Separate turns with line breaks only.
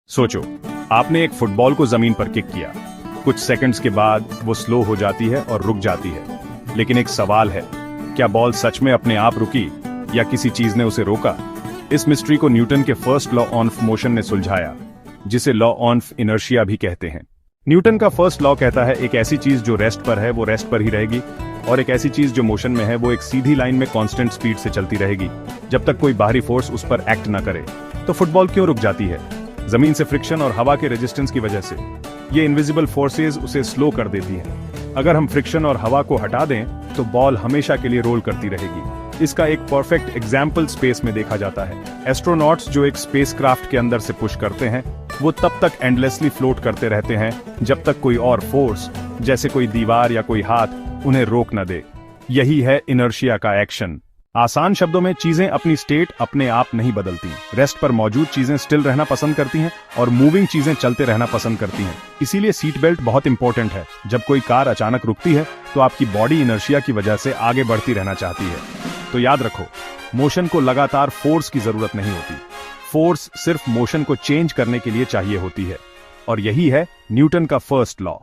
सोचो, आपने एक फुटबॉल को जमीन पर किक किया। कुछ सेकंड्स के बाद वो स्लो हो जाती है और रुक जाती है। लेकिन एक सवाल है, क्या बॉल सच में अपने आप रुकी या किसी चीज ने उसे रोका? इस मिस्ट्री को न्यूटन के फर्स्ट लॉ ऑफ मोशन ने सुलझाया, जिसे लॉ ऑफ इनर्शिया भी कहते हैं। न्यूटन का फर्स्ट लॉ कहता है, एक ऐसी चीज जो रेस्ट पर है वो रेस्ट पर ही रहेगी, और एक ऐसी चीज जो मोशन में है वो एक सीधी लाइन में कांस्टेंट स्पीड से चलती रहेगी जब तक कोई बाहरी फोर्स उस पर एक्ट ना करे। तो फुटबॉल क्यों रुक जाती है? जमीन से फ्रिक्शन और हवा के रेजिस्टेंस की वजह से। ये इनविजिबल फोर्सेस उसे स्लो कर देती हैं। अगर हम फ्रिक्शन और हवा को हटा दें तो बॉल हमेशा के लिए रोल करती रहेगी। इसका एक परफेक्ट एग्जाम्पल स्पेस में देखा जाता है। एस्ट्रोनॉट्स जो एक स्पेसक्राफ्ट के अंदर से पुश करते हैं, वो तब तक एंडलेसली फ्लोट करते रहते हैं जब तक कोई और फोर्स, जैसे कोई दीवार या कोई हाथ, उन्हें रोक न दे। यही है इनर्शिया का एक्शन। आसान शब्दों में, चीजें अपनी स्टेट अपने आप नहीं बदलती। रेस्ट पर मौजूद चीजें स्टिल रहना पसंद करती हैं और मूविंग चीजें चलते रहना पसंद करती हैं। इसीलिए सीट बेल्ट बहुत इंपॉर्टेंट है। जब कोई कार अचानक रुकती है तो आपकी बॉडी इनर्शिया की वजह से आगे बढ़ती रहना चाहती है। तो याद रखो, मोशन को लगातार फोर्स की जरूरत नहीं होती। फोर्स सिर्फ मोशन को चेंज करने के लिए चाहिए होती है। और यही है न्यूटन का फर्स्ट लॉ।